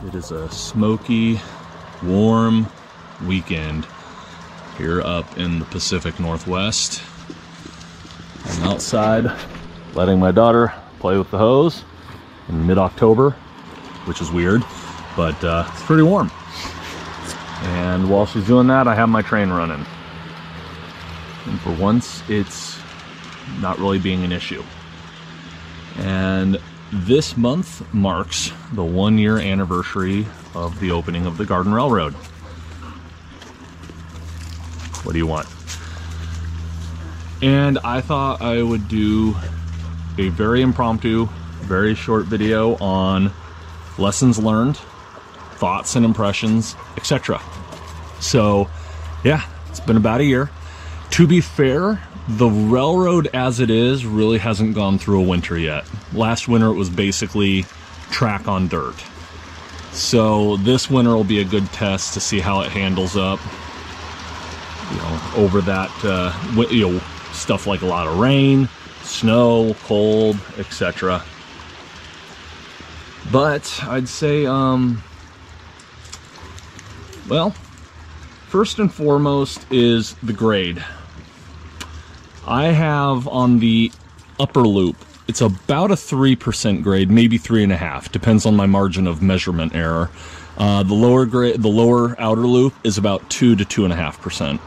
It is a smoky, warm weekend here up in the Pacific Northwest. I'm outside letting my daughter play with the hose in mid-October, which is weird, but it's pretty warm. And while she's doing that, I have my train running. And for once, it's not really being an issue. And this month marks the 1-year anniversary of the opening of the Garden Railroad. What do you want? And I thought I would do a very impromptu, very short video on lessons learned, thoughts and impressions, etc. So yeah, it's been about a year. To be fair, the railroad as it is really hasn't gone through a winter yet. Last winter it was basically track on dirt. So this winter will be a good test to see how it handles up, you know, over that, stuff like a lot of rain, snow, cold, etc. But I'd say, well, first and foremost is the grade. I have on the upper loop, it's about a 3% grade, maybe 3.5, depends on my margin of measurement error. The lower outer loop is about 2 to 2.5%.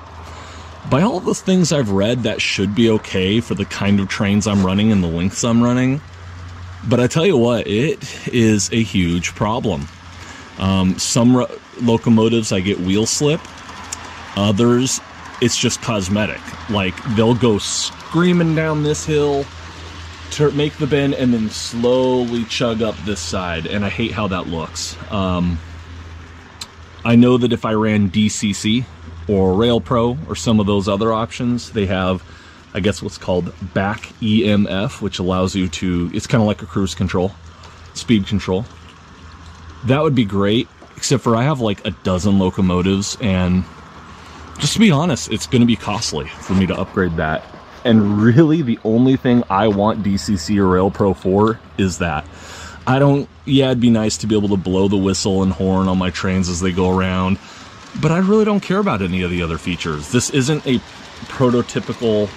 By all the things I've read, that should be okay for the kind of trains I'm running and the lengths I'm running. But I tell you what, it is a huge problem. Some locomotives I get wheel slip, others it's just cosmetic. Like they'll go screaming down this hill to make the bend and then slowly chug up this side, and I hate how that looks. I know that if I ran DCC or Rail Pro or some of those other options, they have, I guess, what's called back EMF, which allows you to, it's kind of like a cruise control, speed control. That would be great, except for I have like a dozen locomotives, and just to be honest, it's going to be costly for me to upgrade that. And really, the only thing I want DCC or Rail Pro for is that. Yeah, it'd be nice to be able to blow the whistle and horn on my trains as they go around, but I really don't care about any of the other features. This isn't a prototypical,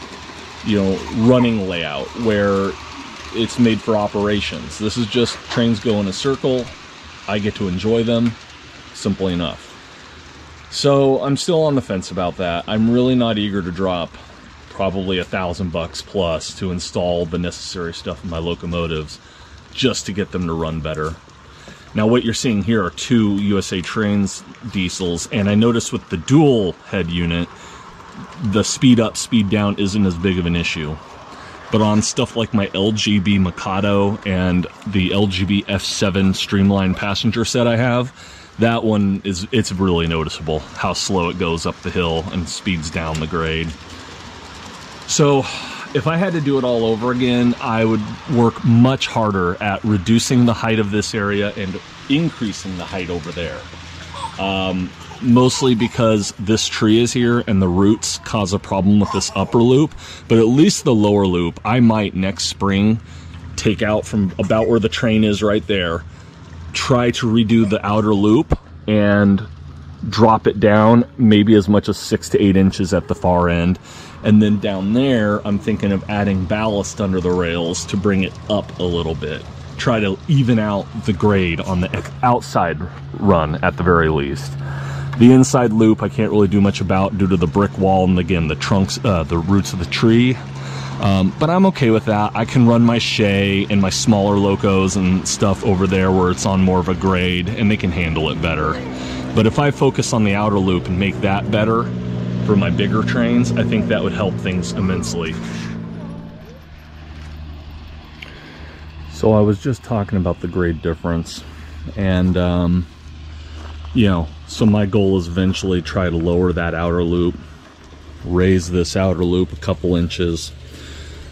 running layout where it's made for operations. This is just trains go in a circle. I get to enjoy them. Simple enough. So I'm still on the fence about that. I'm really not eager to drop probably $1,000 plus to install the necessary stuff in my locomotives just to get them to run better. Now what you're seeing here are 2 USA Trains diesels, and I noticed with the dual head unit, the speed up, speed down isn't as big of an issue. But on stuff like my LGB Mikado and the LGB F7 Streamline passenger set I have, that one it's really noticeable how slow it goes up the hill and speeds down the grade. So if I had to do it all over again, I would work much harder at reducing the height of this area and increasing the height over there. Mostly because this tree is here and the roots cause a problem with this upper loop, but at least the lower loop, I might next spring take out from about where the train is right there, try to redo the outer loop and drop it down maybe as much as 6 to 8 inches at the far end. And then down there, I'm thinking of adding ballast under the rails to bring it up a little bit. Try to even out the grade on the outside run at the very least. The inside loop I can't really do much about due to the brick wall and again the trunks, the roots of the tree. But I'm okay with that. I can run my Shay and my smaller locos and stuff over there where it's on more of a grade and they can handle it better. But if I focus on the outer loop and make that better for my bigger trains, I think that would help things immensely. So I was just talking about the grade difference, and so my goal is eventually try to lower that outer loop, raise this outer loop a couple inches.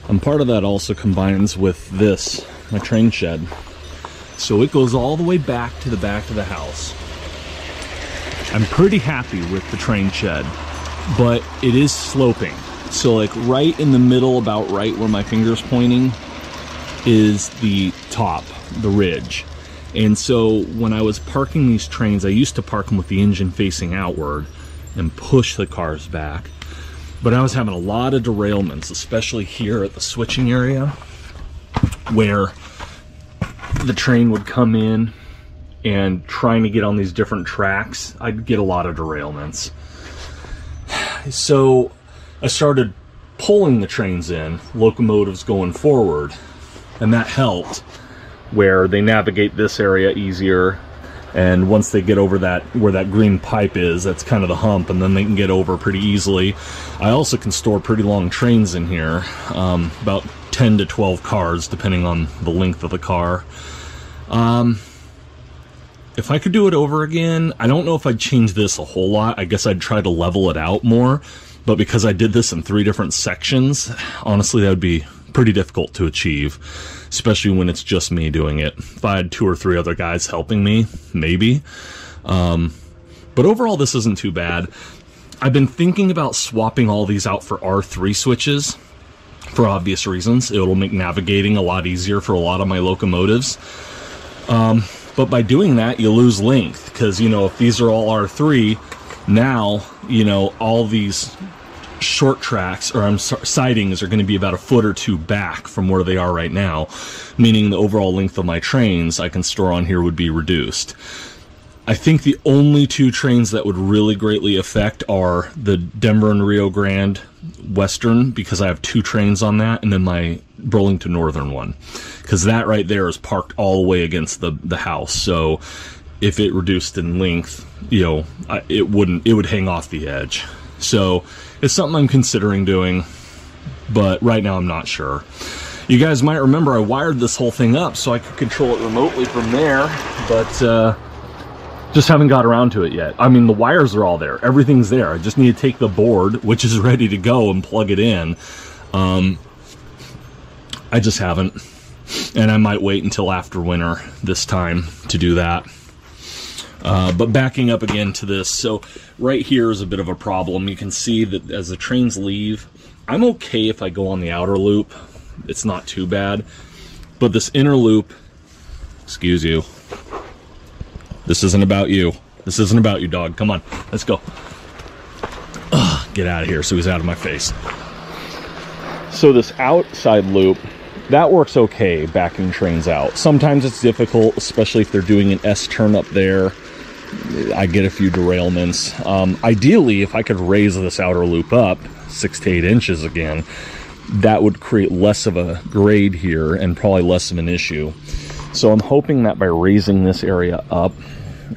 And part of that also combines with this, my train shed. So it goes all the way back to the house. I'm pretty happy with the train shed, but it is sloping. So like right in the middle, about right where my finger's pointing, is the top, the ridge. And so when I was parking these trains, I used to park them with the engine facing outward and push the cars back. But I was having a lot of derailments, especially here at the switching area, where the train would come in and trying to get on these different tracks, I'd get a lot of derailments. So I started pulling the trains in, locomotives going forward, and that helped, where they navigate this area easier, and once they get over that, where that green pipe is, that's kind of the hump, and then they can get over pretty easily. I also can store pretty long trains in here, about 10 to 12 cars, depending on the length of the car. If I could do it over again, I don't know if I'd change this a whole lot. I guess I'd try to level it out more, but because I did this in 3 different sections, honestly, that would be pretty difficult to achieve, especially when it's just me doing it. If I had 2 or 3 other guys helping me, maybe. But overall, this isn't too bad. I've been thinking about swapping all these out for R3 switches for obvious reasons. It'll make navigating a lot easier for a lot of my locomotives. But by doing that, you lose length, because, you know, if these are all R3, now, you know, all these short tracks, or sidings, are going to be about a foot or 2 back from where they are right now, meaning the overall length of my trains I can store on here would be reduced. I think the only 2 trains that would really greatly affect are the Denver and Rio Grande Western, because I have 2 trains on that, and then my Burlington Northern one, because that right there is parked all the way against the house. So if it reduced in length, you know, it would hang off the edge. So it's something I'm considering doing, but right now I'm not sure. You guys might remember I wired this whole thing up so I could control it remotely from there, but just haven't got around to it yet. I mean, the wires are all there. Everything's there. I just need to take the board, which is ready to go, and plug it in. I just haven't. And I might wait until after winter this time to do that. But backing up again to this, so right here is a bit of a problem. You can see that as the trains leave, I'm okay if I go on the outer loop. It's not too bad. But this inner loop, excuse you. This isn't about you. This isn't about you, dog. Come on, let's go. Ugh, get out of here so he's out of my face. So this outside loop, that works okay, backing trains out. Sometimes it's difficult, especially if they're doing an S-turn up there. I get a few derailments. Ideally, if I could raise this outer loop up 6 to 8 inches again, that would create less of a grade here and probably less of an issue. So I'm hoping that by raising this area up,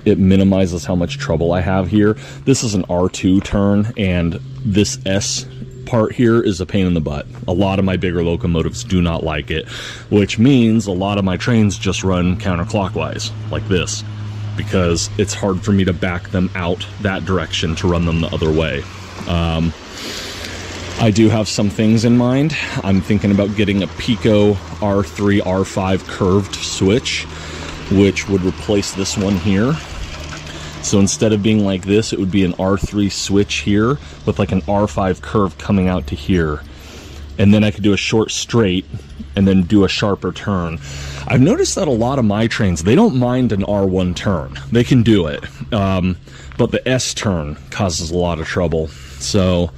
it minimizes how much trouble I have here. This is an R2 turn, and this S part here is a pain in the butt. A lot of my bigger locomotives do not like it, which means a lot of my trains just run counterclockwise, like this, because it's hard for me to back them out that direction to run them the other way. I do have some things in mind. I'm thinking about getting a Pico R3, R5 curved switch, which would replace this one here. So instead of being like this, it would be an R3 switch here with like an R5 curve coming out to here. And then I could do a short straight and then do a sharper turn. I've noticed that a lot of my trains, they don't mind an R1 turn. They can do it. But the S turn causes a lot of trouble. So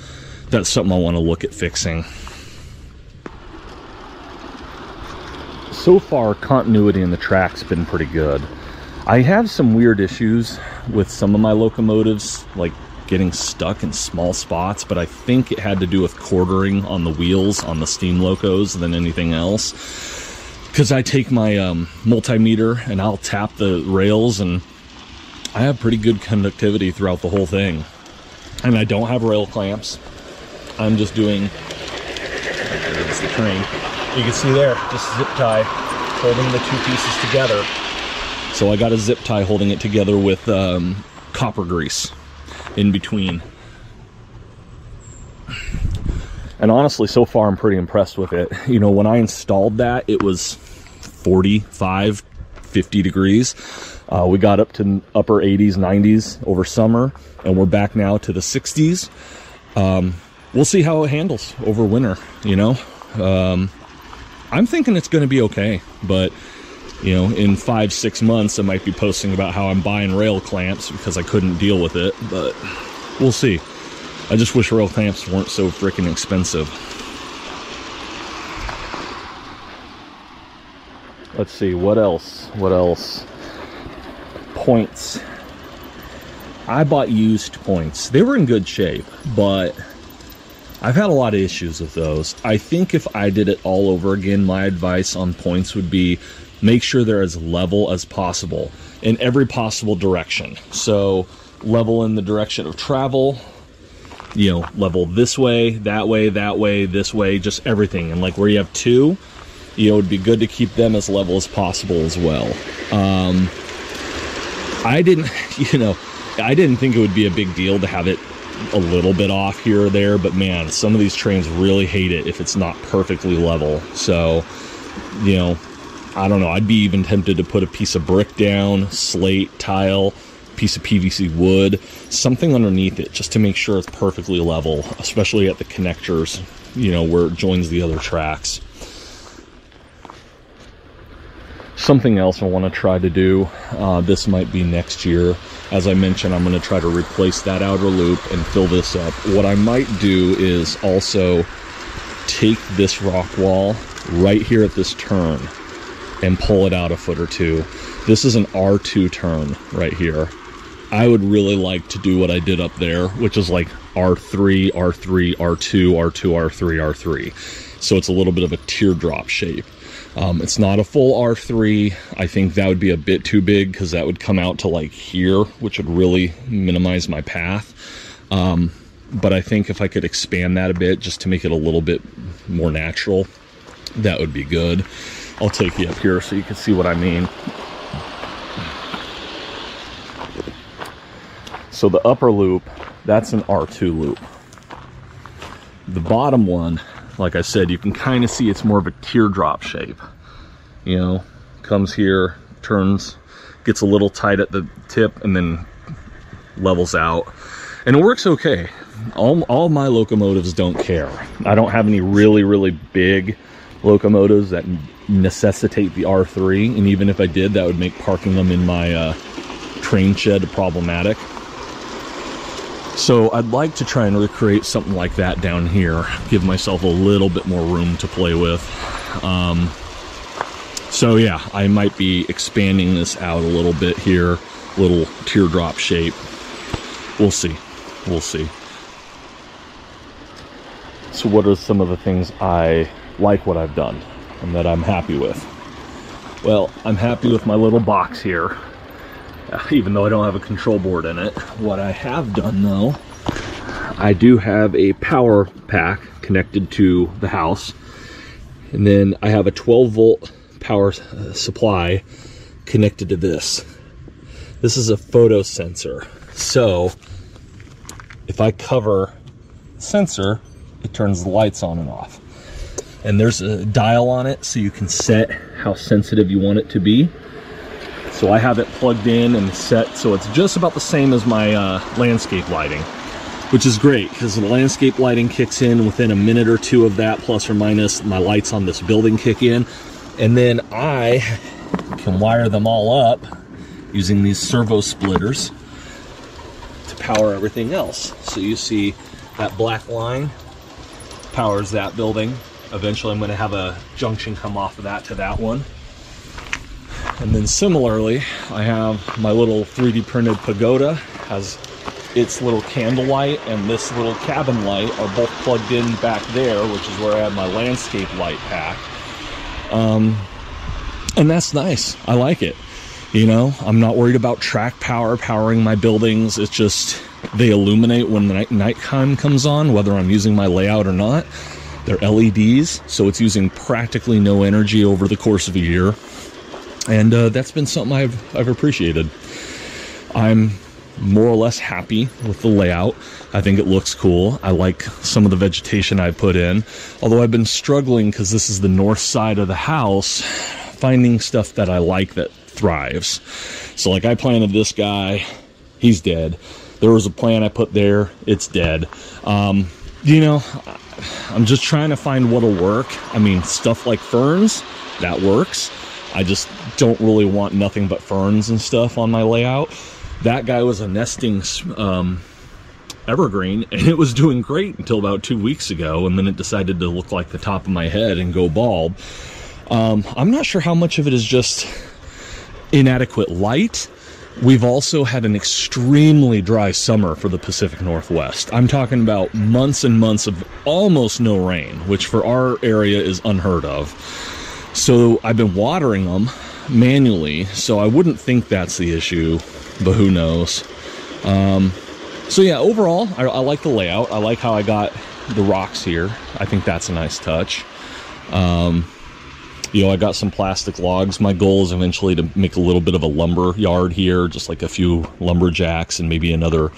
that's something I want to look at fixing. So far, continuity in the track's been pretty good. I have some weird issues with some of my locomotives, like getting stuck in small spots, but I think it had to do with quartering on the wheels on the steam locos than anything else. Because I take my multimeter and I'll tap the rails, and I have pretty good conductivity throughout the whole thing. And I don't have rail clamps. I'm just doing, it's the train. You can see there, just zip tie, holding the 2 pieces together. So I got a zip tie holding it together with copper grease in between. And honestly, so far I'm pretty impressed with it. You know, when I installed that, it was 45, 50 degrees. We got up to upper 80s, 90s over summer, and we're back now to the 60s. We'll see how it handles over winter, you know. I'm thinking it's going to be okay, but You know, in 5-6 months, I might be posting about how I'm buying rail clamps because I couldn't deal with it, but we'll see. I just wish rail clamps weren't so freaking expensive. Let's see, what else? What else? Points. I bought used points. They were in good shape, but I've had a lot of issues with those. I think if I did it all over again, my advice on points would be make sure they're as level as possible in every possible direction. So level in the direction of travel, you know, level this way, that way, this way, just everything. And like where you have two, you know, it'd be good to keep them as level as possible as well. I didn't think it would be a big deal to have it a little bit off here or there, but man, some of these trains really hate it if it's not perfectly level. So, you know, I don't know, I'd be even tempted to put a piece of brick down, slate, tile, piece of PVC wood, something underneath it just to make sure it's perfectly level, especially at the connectors, you know, where it joins the other tracks. Something else I want to try to do, this might be next year. As I mentioned, I'm going to try to replace that outer loop and fill this up. What I might do is also take this rock wall right here at this turn and pull it out a foot or two. This is an R2 turn right here. I would really like to do what I did up there, which is like R3, R3, R2, R2, R3, R3. So it's a little bit of a teardrop shape. It's not a full R3. I think that would be a bit too big because that would come out to like here, which would really minimize my path. But I think if I could expand that a bit just to make it a little bit more natural, that would be good. I'll take you up here so you can see what I mean. So the upper loop, that's an R2 loop. The bottom one, like I said, you can kind of see it's more of a teardrop shape. You know, comes here, turns, gets a little tight at the tip, and then levels out. And it works okay. All my locomotives don't care. I don't have any really, really big locomotives that necessitate the R3, and even if I did, that would make parking them in my train shed problematic. So I'd like to try and recreate something like that down here, give myself a little bit more room to play with. So yeah, I might be expanding this out a little bit here, little teardrop shape. We'll see, we'll see. So what are some of the things I like what I've done and that I'm happy with? Well, I'm happy with my little box here, even though I don't have a control board in it. What I have done though, I do have a power pack connected to the house, and then I have a 12-volt power supply connected to this. This is a photo sensor, so if I cover the sensor, it turns the lights on and off. And there's a dial on it so you can set how sensitive you want it to be. So I have it plugged in and set so it's just about the same as my landscape lighting, which is great because the landscape lighting kicks in within a minute or two of that, plus or minus. My lights on this building kick in, and then I can wire them all up using these servo splitters to power everything else. So you see that black line powers that building. Eventually I'm going to have a junction come off of that to that one. And then similarly, I have my little 3D printed pagoda, has its little candle light, and this little cabin light are both plugged in back there, which is where I have my landscape light pack. And that's nice. I like it. You know, I'm not worried about track power powering my buildings. It's just they illuminate when the nighttime comes on, whether I'm using my layout or not. They're LEDs, so it's using practically no energy over the course of a year. And that's been something I've appreciated. I'm more or less happy with the layout. I think it looks cool. I like some of the vegetation I put in, although I've been struggling because this is the north side of the house, finding stuff that I like that thrives. So like I planted this guy, he's dead. There was a plant I put there, it's dead. You know, I'm just trying to find what'll work. I mean, stuff like ferns, that works. I just don't really want nothing but ferns and stuff on my layout. That guy was a nesting evergreen, and it was doing great until about 2 weeks ago, and then it decided to look like the top of my head and go bald. I'm not sure how much of it is just inadequate light. We've also had an extremely dry summer for the Pacific Northwest. I'm talking about months and months of almost no rain, which for our area is unheard of. So I've been watering them manually, so I wouldn't think that's the issue, but who knows. So yeah, overall, I like the layout. I like how I got the rocks here. I think that's a nice touch. You know, I got some plastic logs. My goal is eventually to make a little bit of a lumber yard here, just like a few lumberjacks and maybe another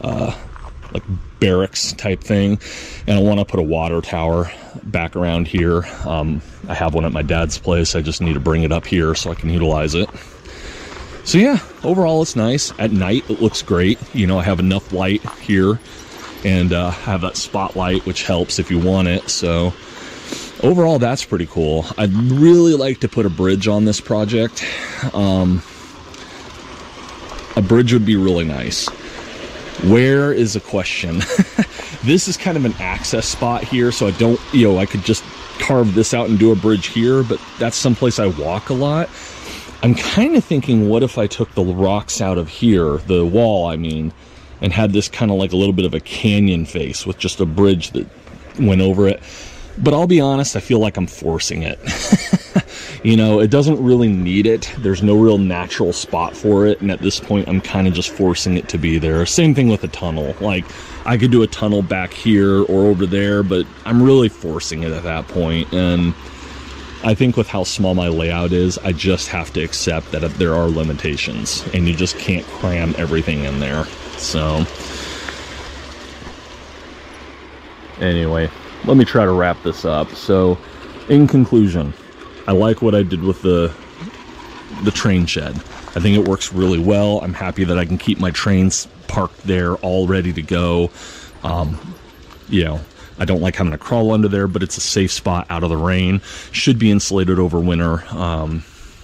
like barracks type thing. And I want to put a water tower back around here. I have one at my dad's place. I just need to bring it up here so I can utilize it. So yeah, overall it's nice. At night it looks great. You know, I have enough light here and have that spotlight, which helps if you want it. So overall, that's pretty cool. I'd really like to put a bridge on this project. A bridge would be really nice. Where is a question? This is kind of an access spot here, so I don't, you know, I could just carve this out and do a bridge here, but that's someplace I walk a lot. I'm kind of thinking, what if I took the rocks out of here, the wall, I mean, and had this kind of like a little bit of a canyon face with just a bridge that went over it. But I'll be honest, I feel like I'm forcing it. You know, it doesn't really need it. There's no real natural spot for it. And at this point, I'm kind of just forcing it to be there. Same thing with a tunnel. Like, I could do a tunnel back here or over there, but I'm really forcing it at that point. And I think with how small my layout is, I just have to accept that there are limitations. And you just can't cram everything in there. So, anyway, let me try to wrap this up. So, in conclusion, I like what I did with the train shed. I think it works really well. I'm happy that I can keep my trains parked there, all ready to go. You know, I don't like having to crawl under there, but it's a safe spot out of the rain. Should be insulated over winter.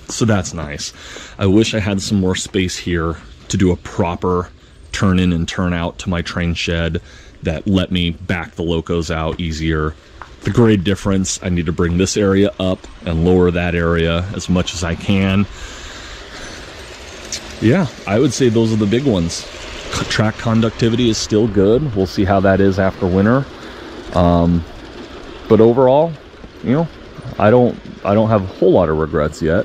So that's nice. I wish I had some more space here to do a proper turn in and turn out to my train shed that let me back the locos out easier. The grade difference, I need to bring this area up and lower that area as much as I can. Yeah, I would say those are the big ones. Track conductivity is still good. We'll see how that is after winter. But overall, you know, I don't have a whole lot of regrets yet.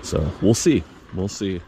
So we'll see. We'll see.